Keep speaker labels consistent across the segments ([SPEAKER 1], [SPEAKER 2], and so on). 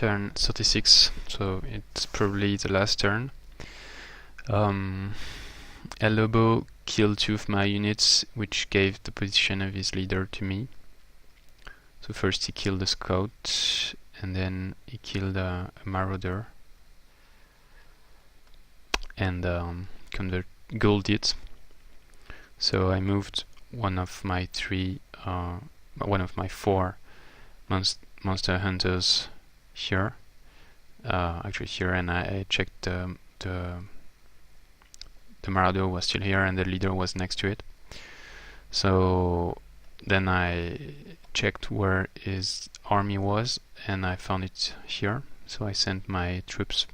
[SPEAKER 1] turn 36, so it's probably the last turn. Lobo killed 2 of my units, which gave the position of his leader to me. So first he killed a scout, and then he killed a marauder, and ghouled it. So I moved one of my 4 monster hunters here, actually here, and I checked the Marauder was still here and the leader was next to it. So then I checked where his army was and I found it here. So I sent my troops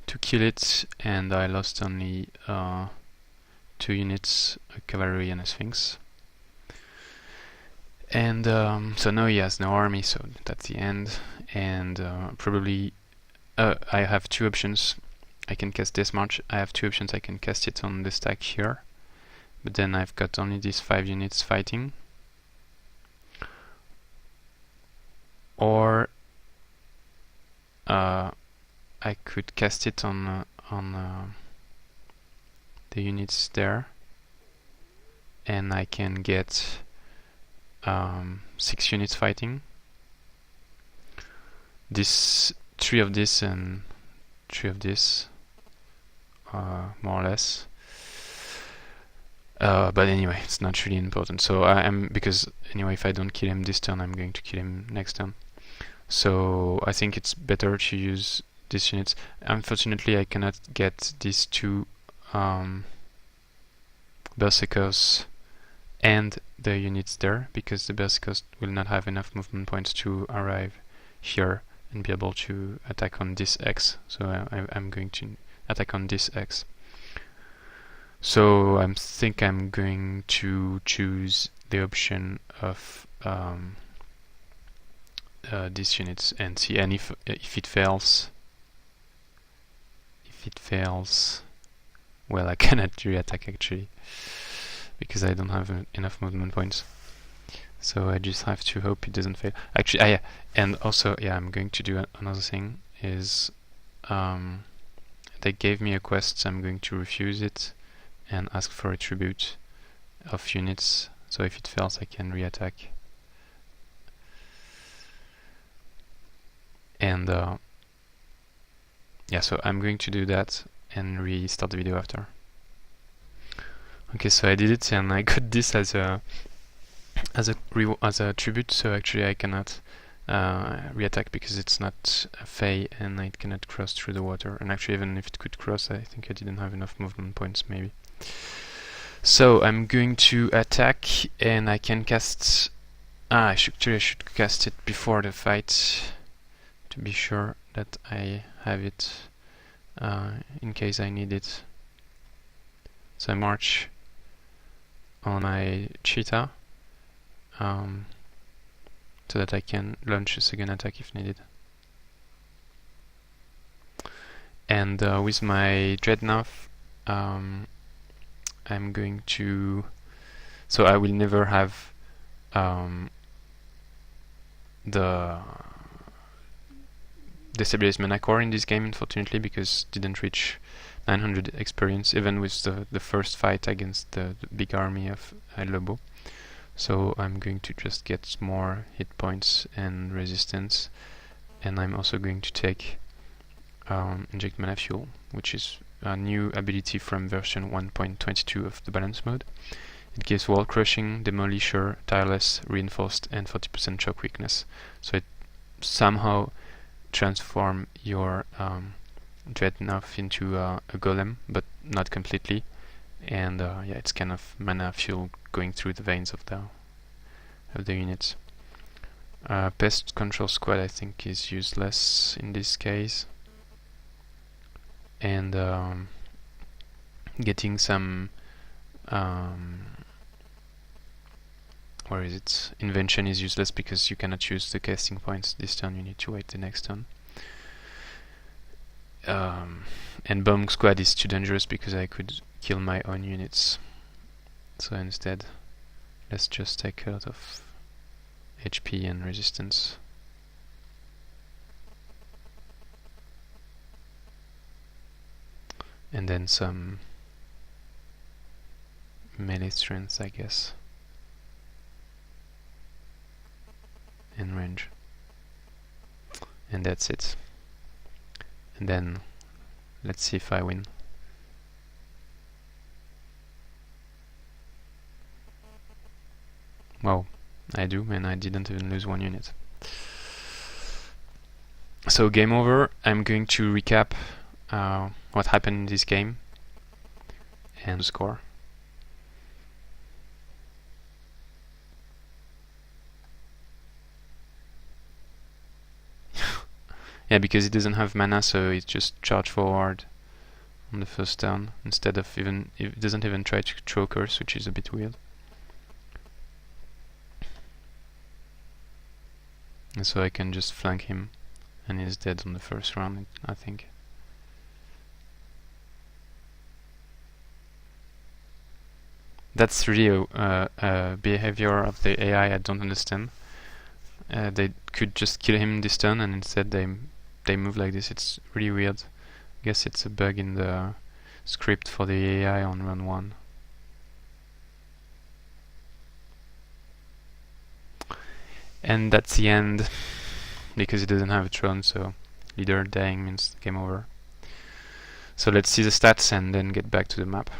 [SPEAKER 1] to kill it, and I lost only 2 units, a cavalry and a sphinx. And so now he has no army, so that's the end. And probably I have 2 options. I can cast this march. I have 2 options. I can cast it on the stack here, but then I've got only these 5 units fighting. Or I could cast it on the units there, and I can get 6 units fighting. This 3 of this and 3 of this, more or less. But anyway, it's not really important. So because anyway, if I don't kill him this turn, I'm going to kill him next turn. So I think it's better to use these units. Unfortunately, I cannot get these 2 berserkers and the units there, because the berserkers will not have enough movement points to arrive here and be able to attack on this X. So I'm going to attack on this X. So I think I'm going to choose the option of these units and see. And if it fails, well, I cannot re-attack actually, because I don't have enough movement points. So I just have to hope it doesn't fail. Actually, and also, I'm going to do another thing. Is they gave me a quest, so I'm going to refuse it and ask for a tribute of units. So if it fails, I can re-attack. And so I'm going to do that and restart the video after. Okay, so I did it and I got this as a tribute. So actually I cannot re-attack because it's not a Fey and it cannot cross through the water. And actually, even if it could cross, I think I didn't have enough movement points maybe. So I'm going to attack, and I can cast. I should cast it before the fight to be sure that I have it in case I need it. So I march on my cheetah so that I can launch a second attack if needed. And with my Dreadnought, I'm going to. So I will never have the Destabilized Mana Core in this game, unfortunately, because didn't reach 900 experience, even with the first fight against the big army of Lobo. So I'm going to just get more hit points and resistance, and I'm also going to take Inject Mana Fuel, which is a new ability from version 1.22 of the balance mode. It gives Wall Crushing, Demolisher, Tireless, Reinforced, and 40% Shock Weakness. So it somehow transform your Dreadnought into a golem, but not completely. And it's kind of mana fuel going through the veins of the units. Pest Control Squad, I think, is useless in this case. And getting some where is it? Invention is useless because you cannot use the casting points this turn. You need to wait the next turn. And Bomb Squad is too dangerous because I could kill my own units. So instead, let's just take a lot of HP and resistance. and then some melee strength, I guess, and range, and that's it. And then let's see if I win. Wow, I do, and I didn't even lose 1 unit. So game over. I'm going to recap what happened in this game and score. Yeah, because it doesn't have mana, so it just charge forward on the first turn instead of it doesn't even try to throw curse, which is a bit weird. And so I can just flank him, and he's dead on the first round, I think. That's really a behavior of the AI I don't understand. They could just kill him this turn, and instead they move like this. It's really weird. I guess it's a bug in the script for the AI on run 1. And that's the end, because it doesn't have a throne, so leader dying means game over. So let's see the stats and then get back to the map.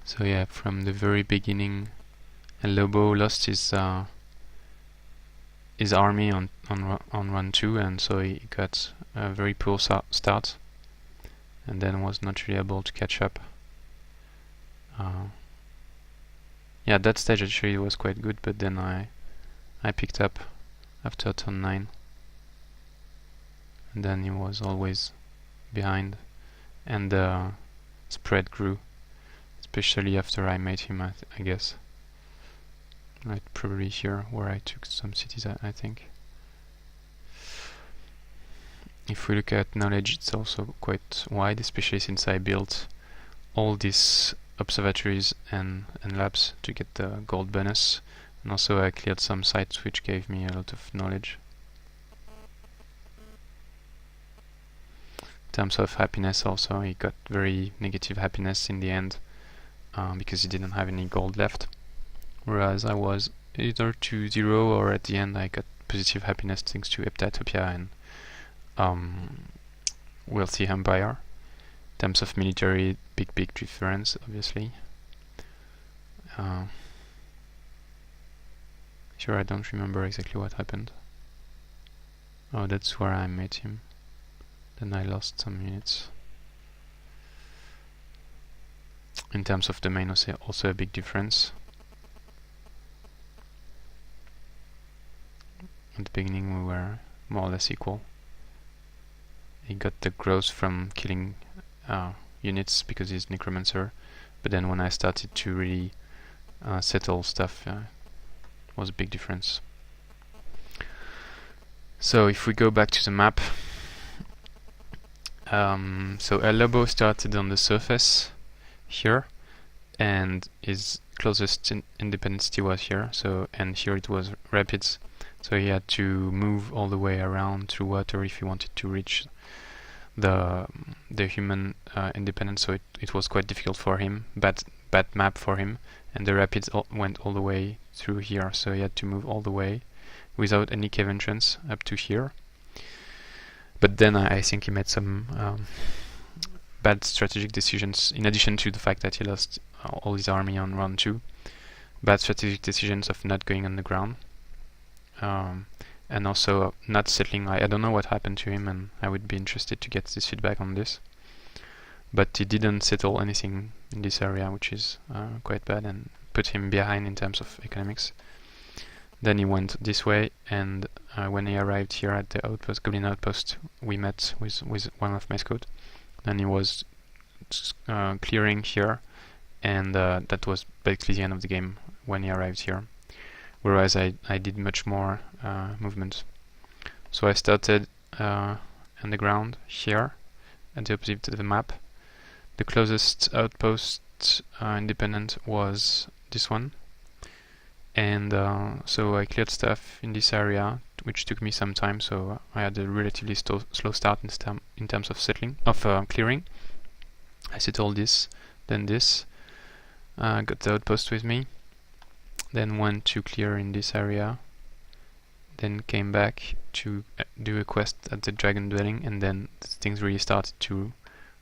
[SPEAKER 1] So yeah, from the very beginning, Lobo lost his army on run 2, and so he got a very poor start, and then was not really able to catch up. Yeah, that stage actually was quite good, but then I picked up after turn 9, and then he was always behind, and the spread grew, especially after I made him, I guess. Right, probably here where I took some cities, I think. If we look at knowledge, it's also quite wide, especially since I built all these observatories and labs to get the gold bonus, and also I cleared some sites which gave me a lot of knowledge. In terms of happiness also, he got very negative happiness in the end, because he didn't have any gold left, whereas I was either to 0 or at the end I got positive happiness thanks to Heptatopia and Wealthy Empire. In terms of military, big difference, obviously. Sure, I don't remember exactly what happened. Oh, that's where I met him. Then I lost some units. In terms of domain, also a big difference. At the beginning we were more or less equal. He got the growth from killing units because he's necromancer, but then when I started to really settle stuff, was a big difference. So if we go back to the map, so Lobo started on the surface here, and his closest independent city was here. So and here it was rapids, so he had to move all the way around through water if he wanted to reach the human independence. So it was quite difficult for him, bad map for him, and the rapids went all the way through here, so he had to move all the way without any cave entrance up to here. But then I think he made some bad strategic decisions, in addition to the fact that he lost all his army on round 2. Bad strategic decisions of not going on the ground, and also not settling. I don't know what happened to him, and I would be interested to get this feedback on this. But he didn't settle anything in this area, which is quite bad, and put him behind in terms of economics. Then he went this way, and when he arrived here at the outpost, Goblin outpost, we met with one of my scouts. Then he was clearing here, and that was basically the end of the game when he arrived here. Whereas I did much more movement. So I started on the ground here, at the opposite of the map. The closest outpost independent was this one, and so I cleared stuff in this area which took me some time, so I had a relatively slow start in terms of clearing. I settled this, then this, got the outpost with me, then went to clear in this area, then came back to do a quest at the dragon dwelling, and then things really started to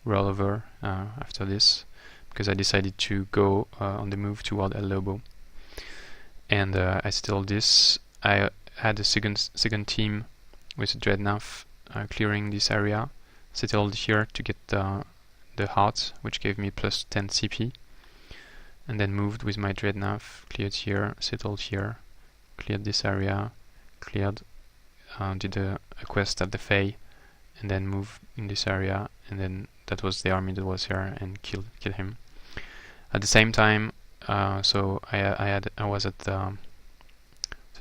[SPEAKER 1] roll over after this, because I decided to go on the move toward El Lobo. And I settled this. I had a second team with a Dreadnought clearing this area, settled here to get the heart, which gave me plus 10 CP, and then moved with my Dreadnought, cleared here, settled here, cleared this area, cleared, did a quest at the Fae, and then moved in this area, and then that was the army that was here, and killed him. At the same time, so I was at the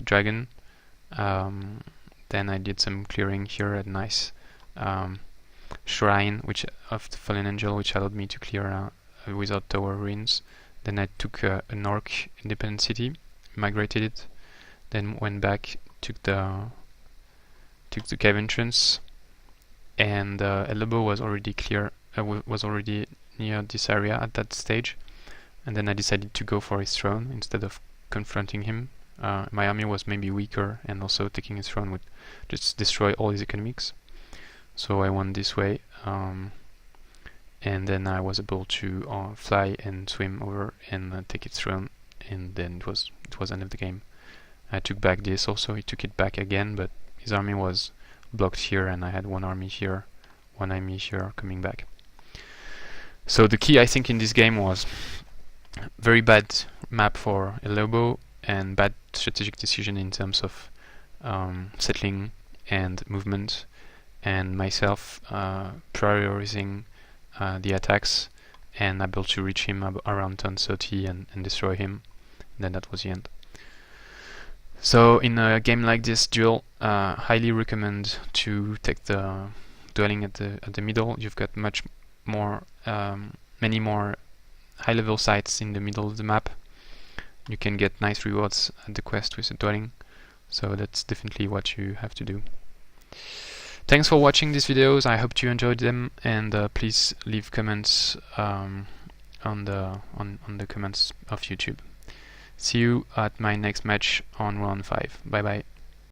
[SPEAKER 1] dragon. Then I did some clearing here at nice shrine, of the fallen angel, which allowed me to clear without tower ruins. Then I took an orc independent city, migrated it, then went back, took the cave entrance, and El Lobo was already clear. Was already near this area at that stage, and then I decided to go for his throne instead of confronting him. My army was maybe weaker, and also taking his throne would just destroy all his economics. So I went this way, and then I was able to fly and swim over and take its throne, and then it was end of the game. I took back this also. He took it back again, but his army was blocked here, and I had one army here coming back. So the key, I think, in this game was very bad map for El Lobo and bad strategic decision in terms of settling and movement, and myself prioritizing the attacks and able to reach him around turn 30 and destroy him. And then that was the end. So in a game like this, Duel, highly recommend to take the dwelling at the middle. You've got much more, many more high-level sites in the middle of the map. You can get nice rewards at the quest with the dwelling, so that's definitely what you have to do. Thanks for watching these videos. I hope you enjoyed them, and please leave comments on the comments of YouTube. See you at my next match on round 5. Bye bye.